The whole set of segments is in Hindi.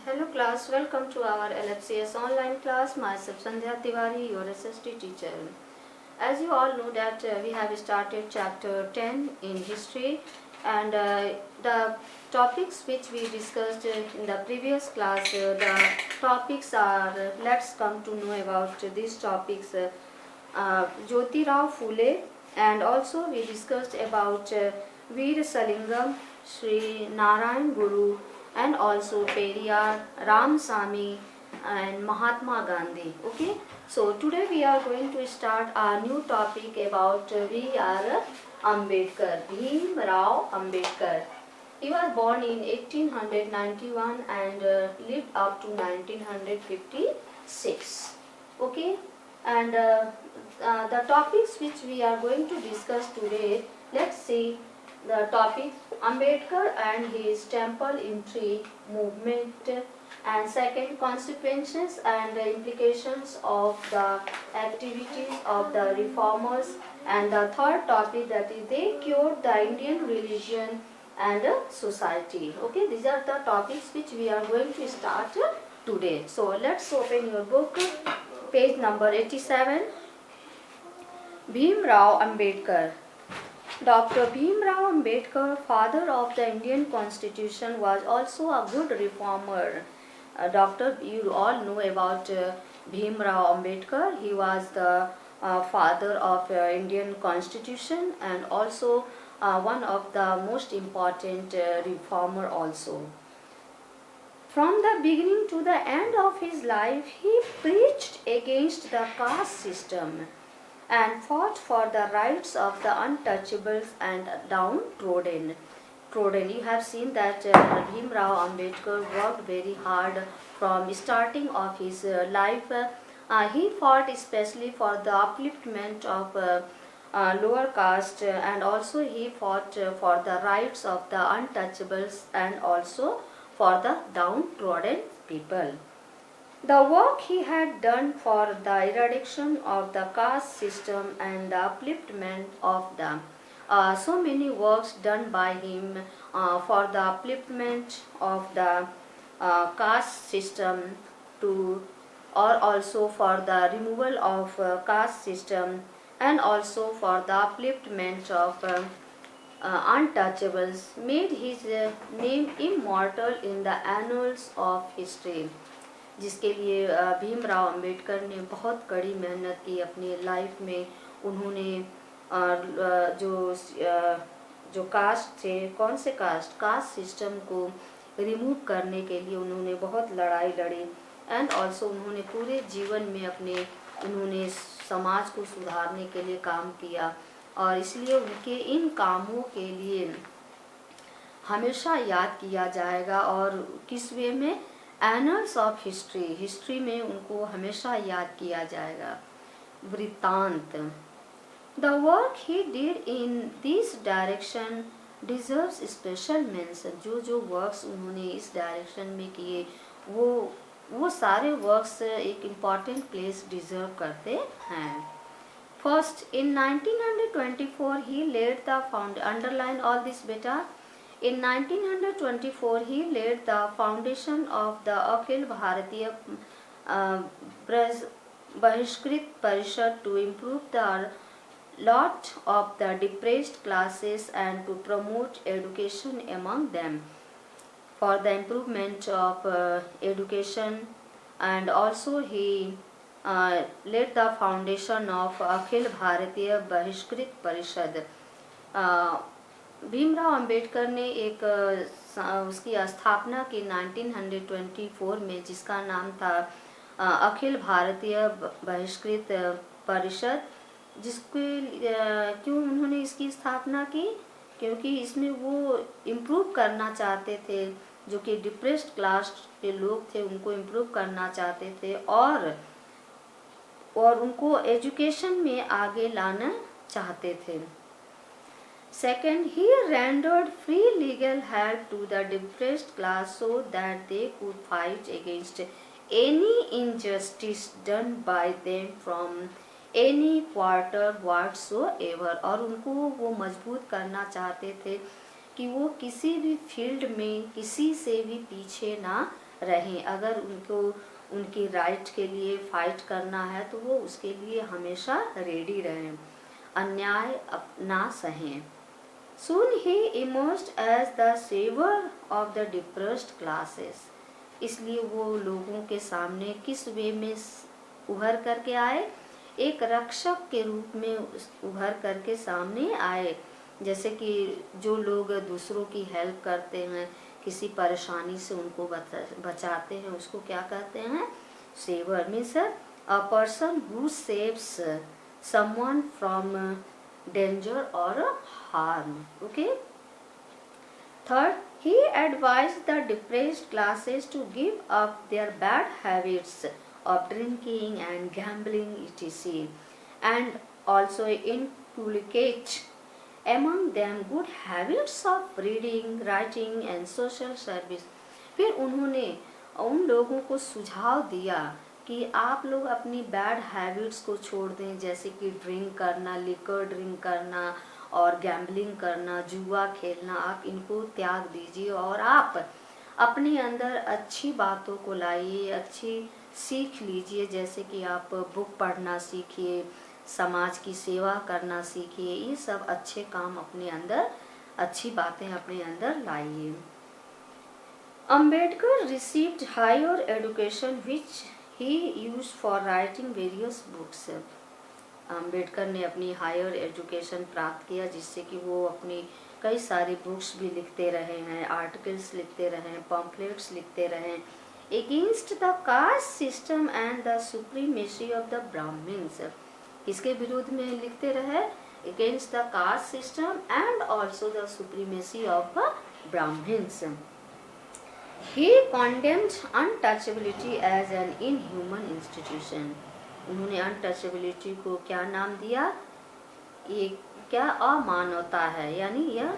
Hello class, welcome to our LFCS online class. Myself Sandhya Tiwari, your SST teacher. As you all know that we have started chapter 10 in history, and the topics which we discussed in the previous class, the topics are, let's come to know about these topics, Jyotirao Phule, and also we discussed about Veer Salingam, Sri Narayan Guru, and also Periyar, Ramasamy, and Mahatma Gandhi. Okay, so today we are going to start a new topic about V.R. Ambedkar, Bhim Rao Ambedkar. He was born in 1891 and lived up to 1956. Okay, and the topics which we are going to discuss today, let's see the topic Ambedkar and his temple intrigue movement, and second, consequences and the implications of the activities of the reformers, and the third topic, that is they cured the Indian religion and society. Okay, these are the topics which we are going to start today. So let's open your book, page number 87. Bhim Rao Ambedkar. Dr. Bhim Rao Ambedkar, father of the Indian Constitution, was also a good reformer. You all know about Bhim Rao Ambedkar. He was the father of Indian Constitution and also one of the most important reformer also. From the beginning to the end of his life, he preached against the caste system and fought for the rights of the untouchables and downtrodden. You have seen that Bhim Rao Ambedkar worked very hard from starting of his life. He fought especially for the upliftment of lower caste, and also he fought for the rights of the untouchables and also for the downtrodden people. The work he had done for the eradication of the caste system and the upliftment of the so many works done by him for the upliftment of the caste system to, or also for the removal of caste system, and also for the upliftment of untouchables, made his name immortal in the annals of history, जिसके लिए भीम राव अंबेडकर ने बहुत कड़ी मेहनत की अपनी लाइफ में. उन्होंने जो कास्ट थे, कौन से कास्ट सिस्टम को रिमूव करने के लिए उन्होंने बहुत लड़ाई लड़ी, एंड ऑल्सो उन्होंने पूरे जीवन में उन्होंने समाज को सुधारने के लिए काम किया, और इसलिए उनके इन कामों के लिए हमेशा याद किया जाएगा. और किस वे में? एनल्स ऑफ हिस्ट्री में उनको हमेशा याद किया जाएगा. वृत्तांत. The work he did in this direction deserves special mention. जो वर्क्स उन्होंने इस डायरेक्शन में किए, वो सारे वर्क्स एक इम्पॉर्टेंट प्लेस डिजर्व करते हैं. First, in 1924 he led the underline all this बेटा. In 1924, he laid the foundation of the Akhil Bharatiya Bahishkrit Parishad to improve the lot of the depressed classes and to promote education among them. For the improvement of education, and also he laid the foundation of Akhil Bharatiya Bahishkrit Parishad. Bhimrao Ambedkar ने एक उसकी स्थापना की 1924 में, जिसका नाम था अखिल भारतीय बहिष्कृत परिषद. जिसके क्यों उन्होंने इसकी स्थापना की? क्योंकि इसमें वो इम्प्रूव करना चाहते थे, जो कि डिप्रेस्ड क्लास के लोग थे उनको इम्प्रूव करना चाहते थे, और उनको एजुकेशन में आगे लाना चाहते थे. Second, he rendered free legal help to the depressed class so that they could fight against any injustice done by them from any quarter whatsoever. और उनको वो मजबूत करना चाहते थे कि वो किसी भी फील्ड में किसी से भी पीछे ना रहें। अगर उनको उनकी राइट के लिए फाइट करना है तो वो उसके लिए हमेशा रेडी रहें, अन्याय ना सहें। Soon he emerged as the savior of the depressed classes. इसलिए वो लोगों के सामने किस वे में उभर करके आए, एक रक्षक के रूप में उभर करके सामने आए। जैसे कि जो लोग दूसरों की हेल्प करते हैं, किसी परेशानी से उनको बचाते हैं, उसको क्या कहते हैं, saviour. Means a person who saves someone from danger or harm. Okay. Third, he advised the depressed classes to give up their bad habits of drinking and gambling etc. and also inculcate among them good habits of reading, writing and social service. फिर उन्होंने उन लोगों को सुझाव दिया कि आप लोग अपनी बैड हैबिट्स को छोड़ दें, जैसे कि ड्रिंक करना, लिकर ड्रिंक करना और गैम्बलिंग करना, जुआ खेलना, आप इनको त्याग दीजिए और आप अपने अंदर अच्छी बातों को लाइए, अच्छी सीख लीजिए। जैसे कि आप बुक पढ़ना सीखिए, समाज की सेवा करना सीखिए, ये सब अच्छे काम अपने अंदर, अच्छी बातें अपने अंदर लाइए। Ambedkar received higher education which he used for writing various books. Ambedkar ने अपनी हायर एजुकेशन प्राप्त किया जिससे कि वो अपनी कई सारी बुक्स भी लिखते रहे हैं, आर्टिकल्स लिखते रहे, पम्फलेट्स लिखते रहे against the caste system and the supremacy of the Brahmins. किसके विरुद्ध में लिखते रहे, against the caste system and also the supremacy of Brahmins. He condemned untouchability as an inhuman institution. उन्होंने अनटचेबिलिटी को क्या नाम दिया, ये क्या अमानवता है, यानी यह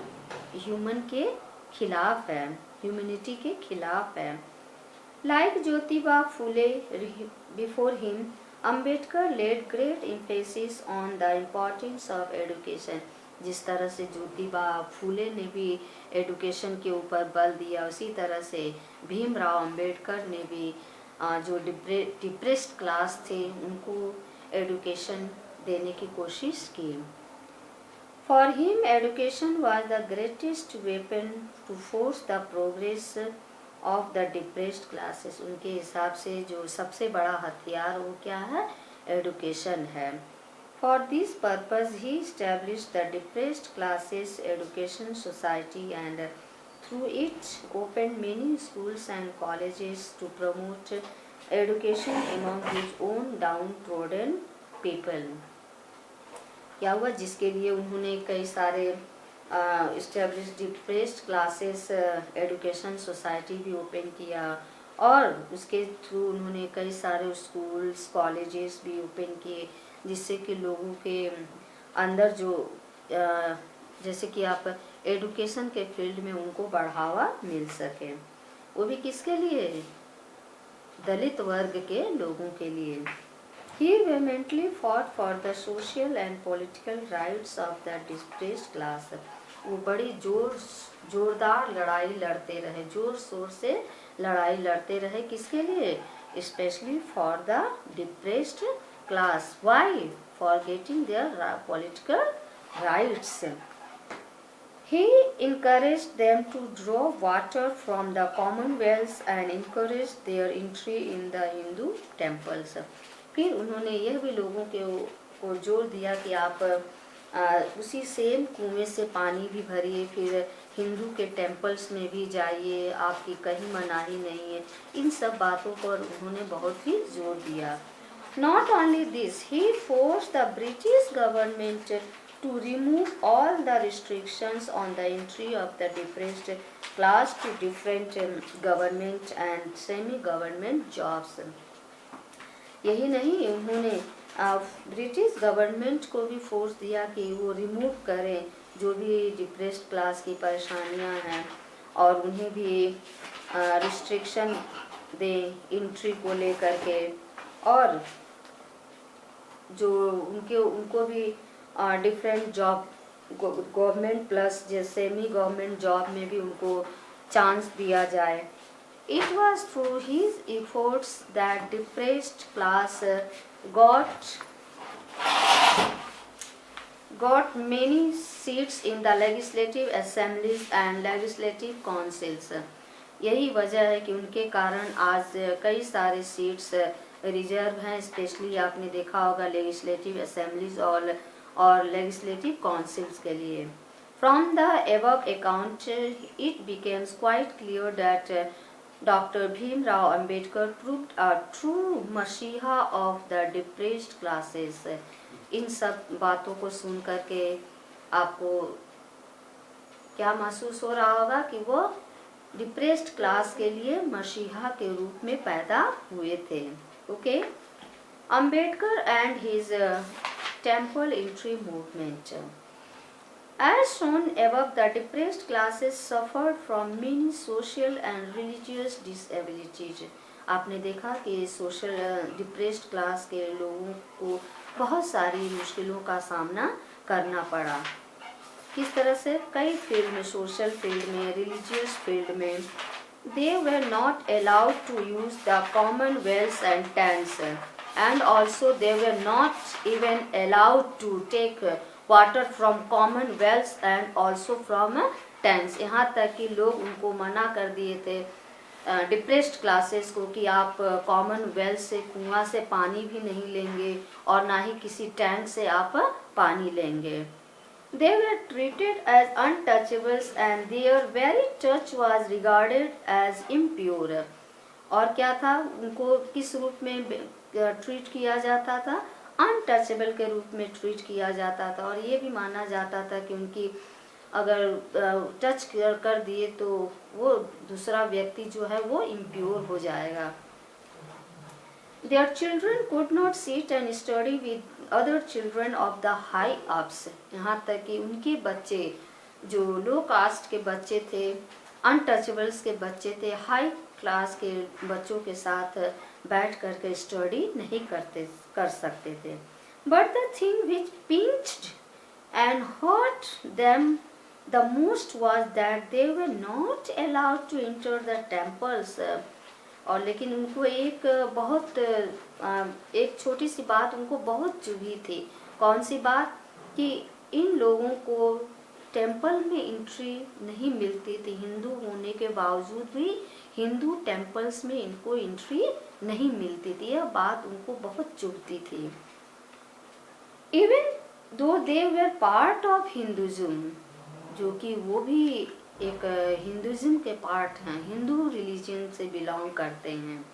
ह्यूमन के खिलाफ है, ह्यूमैनिटी के खिलाफ है। Like Jyotiba Phule before him, Ambedkar laid great emphasis on the importance of education. जिस तरह से ज्योतिबा फूले ने भी एडुकेशन के ऊपर बल दिया, उसी तरह से भीमराव अंबेडकर ने भी जो डिप्रेस्ड क्लास थे उनको एडुकेशन देने की कोशिश की। For him education was the greatest weapon to force the progress of the depressed classes. उनके हिसाब से जो सबसे बड़ा हथियार वो क्या है, एडुकेशन है। For this purpose, he established the depressed classes education society and through it opened many schools and colleges to promote education among his own downtrodden people. क्या हुआ, जिसके लिए उन्होंने कई सारे established depressed classes education society भी ओपन किया और उसके थ्रू उन्होंने कई सारे स्कूल्स कॉलेजेस भी ओपन किए जिससे कि लोगों के अंदर जो जैसे कि आप एडुकेशन के फील्ड में उनको बढ़ावा मिल सके। वो भी किसके लिए, दलित वर्ग के लोगों के लिए। He vehemently fought for the social and political rights of the displaced class. वो बड़ी जोरदार लड़ाई लड़ते रहे, जोर शोर से लड़ाई लड़ते रहे, किसके लिए, specially for the depressed class. Why? For getting their political rights. He encouraged them to draw water from the common wells and encouraged their entry in the Hindu temples. फिर उन्होंने यह भी लोगों को जोर दिया कि आप उसी सेम कुएं से पानी भी भरिए, फिर हिंदू के टेम्पल्स में भी जाइए, आपकी कहीं मनाही नहीं है। इन सब बातों पर उन्होंने बहुत ही जोर दिया। Not only this, he forced the British government to remove all the restrictions on the entry of the depressed class to different government and semi-government jobs. यही नहीं, उन्होंने ब्रिटिश गवर्नमेंट को भी फोर्स दिया कि वो रिमूव करें जो भी डिप्रेस्ड क्लास की परेशानियां हैं और उन्हें भी रिस्ट्रिक्शन दें एंट्री को लेकर के, और जो उनको भी different job government plus semi government job में भी उनको चांस दिया जाए। It was through his efforts that depressed class got many seats in the legislative assemblies and legislative councils. यही वजह है कि उनके कारण आज कई सारे सीट्स रिजर्व हैं, स्पेशली आपने देखा होगा लेजिस्लेटिव असेंबलीज और लेजिस्लेटिव काउंसिल्स के लिए. From the above account, it becomes quite clear that Dr. Bhim Rao Ambedkar proved a true masiha of the depressed classes. इन सब बातों को सुन करके आपको क्या महसूस हो रहा होगा कि वो डिप्रेस्ड क्लास के लिए मसीहा के रूप में पैदा हुए थे. Okay. Ambedkar and his temple entry movement. As shown above, the depressed classes suffered from many social and religious disabilities. आपने देखा कि सोशल डिप्रेस्ड क्लास के लोगों को बहुत सारी मुश्किलों का सामना करना पड़ा. किस तरह से? कई फील्ड में, सोशल फील्ड में, रिलीजियस फील्ड में. They were not allowed to use the commonwealths and tents, and also they were not even allowed to take water from commonwealths and also from tents. यहाँ तक कि लोग उनको मना कर दिए थे डिप्रेस्ड क्लासेस को कि आप कॉमनवेल्थ से कुआं से पानी भी नहीं लेंगे और ना ही किसी टैंक से आप पानी लेंगे. They were treated as untouchables and their very touch was regarded as impure. और क्या था? उनको किस रूप में ट्रीट किया जाता था? अनटचेबल के रूप में ट्रीट किया जाता था. और ये भी माना जाता था कि उनकी अगर टच कर दिए तो वो दूसरा व्यक्ति जो है वो इम्प्योर हो जाएगा. Their children could not sit and study with other children of the high ups. यहाँ तक कि उनके बच्चे जो लो कास्ट के बच्चे थे, अनटचेबल्स के बच्चे थे, हाई क्लास के बच्चों के साथ बैठ करके स्टडी नहीं कर सकते थे. But the thing which pinched and hurt them the most was that they were not allowed to enter the temples. और लेकिन उनको एक छोटी सी बात उनको बहुत चुभी थी. कौन सी बात? कि इन लोगों को टेम्पल में एंट्री नहीं मिलती थी. हिंदू होने के बावजूद भी हिंदू टेम्पल्स में इनको एंट्री नहीं मिलती थी. यह बात उनको बहुत चुभती थी. Even though they were part of Hinduism, जो कि वो भी एक हिंदुइज्म के पार्ट हैं, हिंदू रिलीजन से बिलोंग करते हैं.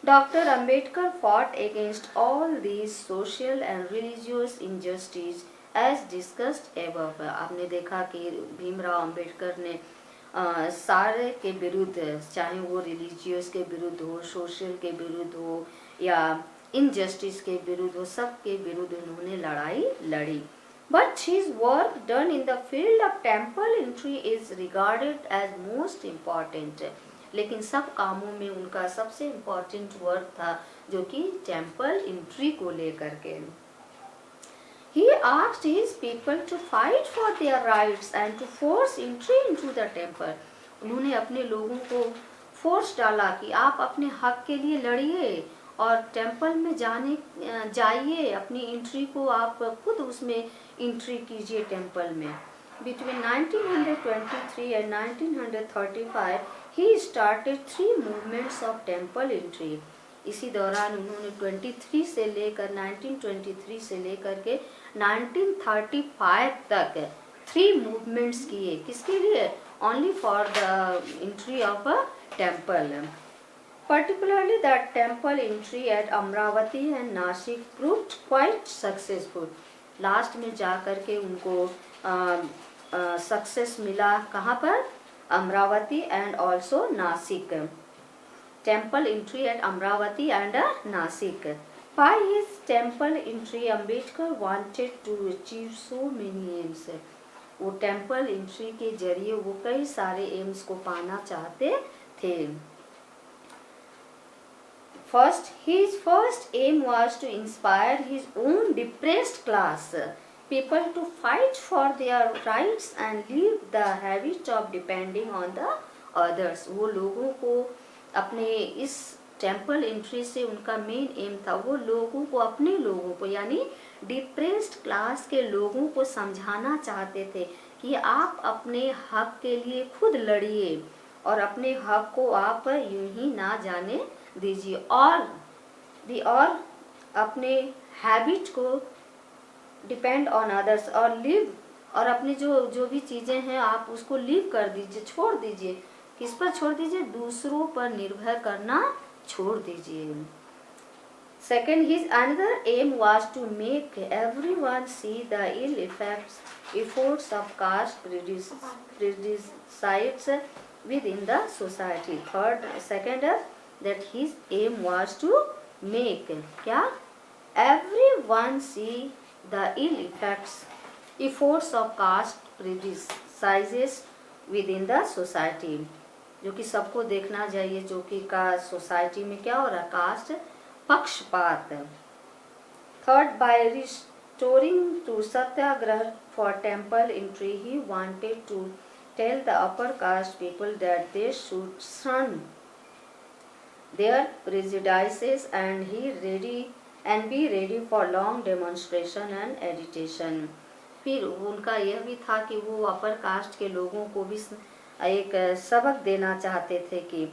Doctor Ambedkar fought against all these social and religious injustice as discussed above. आपने देखा कि भीमराव अंबेडकर ने सारे के विरुद्ध, चाहे वो रिलीजियस के विरुद्ध हो, सोशल के विरुद्ध हो या इनजस्टिस के विरुद्ध हो, सब के विरुद्ध उन्होंने लड़ाई लड़ी. But his work done in the field of temple entry is regarded as most important. लेकिन सब कामों में उनका सबसे इम्पोर्टेंट वर्क था जो कि टेम्पल एंट्री को लेकर के. He asked his people to fight for their rights and to force entry into the temple. उन्होंने अपने लोगों को फोर्स डाला कि आप अपने हक के लिए लड़िए और टेम्पल में जाइए, अपनी एंट्री को आप खुद उसमें एंट्री कीजिए टेम्पल में. Between 1923 and 1935, he started 3 movements of temple entry. इसी दौरान उन्होंने 1923 से लेकर के 1935 तक 3 मूवमेंट्स किए. किसके लिए? Only for the entry of a temple. Particularly the temple entry at Amravati and Nashik proved quite successful. Last में जा कर के उनको सक्सेस मिला. कहाँ पर? Amravati and also Nashik. Temple entry eight Amravati and Nashik. By his temple entry, Ambedkar wanted to achieve so many aims. वो टेम्पल एंट्री के जरिए वो कई सारे एम्स को पाना चाहते थे. First, his first aim was to inspire his own depressed class people to fight for their rights and leave the habit of depending on the others. वो लोगों को अपने इस टेम्पल एंट्री से उनका मेन एम था वो लोगों को, अपने लोगों को यानी डिप्रेस्ड क्लास के लोगों को समझाना चाहते थे कि आप अपने हक के लिए खुद लड़िए और अपने हक को आप यूं ही ना जाने दीजिए, और अपने हैबिट को डिपेंड ऑन अदर्स और लिव, और अपनी जो भी चीज़ें हैं आप उसको लिव कर दीजिए, छोड़ दीजिए। किस पर छोड़ दीजिए? दूसरों पर निर्भर करना छोड़ दीजिए। Second, his another aim was to make everyone see the ill efforts of caste prejudice within the society. Second, that his aim was to make क्या? Everyone see the ill efforts of caste prejudices within the society. जो कि सबको देखना चाहिए, जो कि कास्ट सोसाइटी में क्या हो रहा है, कास्ट पक्षपात। Third, by restoring to satyagraha for temple entry he wanted to tell the upper caste people that they should shun their prejudices and be ready for long demonstration and agitation. फिर उनका यह भी था कि वो अपर कास्ट के लोगों को भी एक सबक देना चाहते थे कि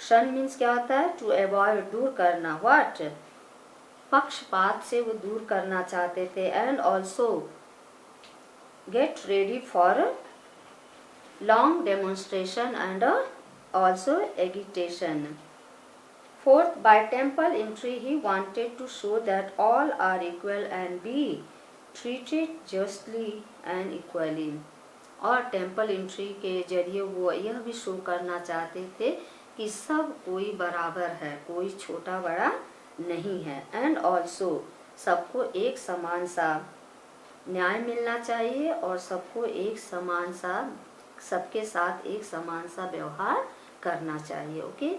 शन मीन्स क्या होता है? टू अवॉइड, दूर करना, व्हाट? पक्षपात से वो दूर करना चाहते थे। And also get ready for long demonstration and also agitation. Fourth, by temple entry he wanted to show that all are equal and be treated justly and equally. और टेम्पल एंट्री के जरिए वो यह भी शो करना चाहते थे कि सब कोई बराबर है, कोई छोटा बड़ा नहीं है। एंड ऑल्सो सबको एक समान सा न्याय मिलना चाहिए और सबको एक समान सा, सबके साथ एक समान सा व्यवहार करना चाहिए। Okay,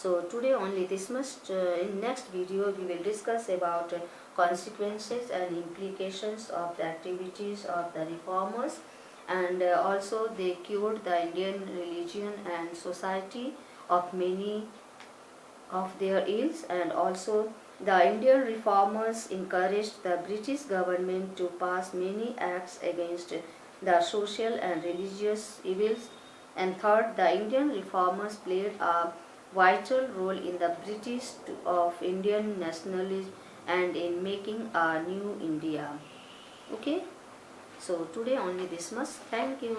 so today only this much. In next video we will discuss about consequences and implications of the activities of the reformers, and also they cured the Indian religion and society of many of their ills, and also the Indian reformers encouraged the British government to pass many acts against the social and religious evils. And third, the Indian reformers played a vital role in the British of Indian nationalism and in making a new India. Okay, so today only this much. Thank you.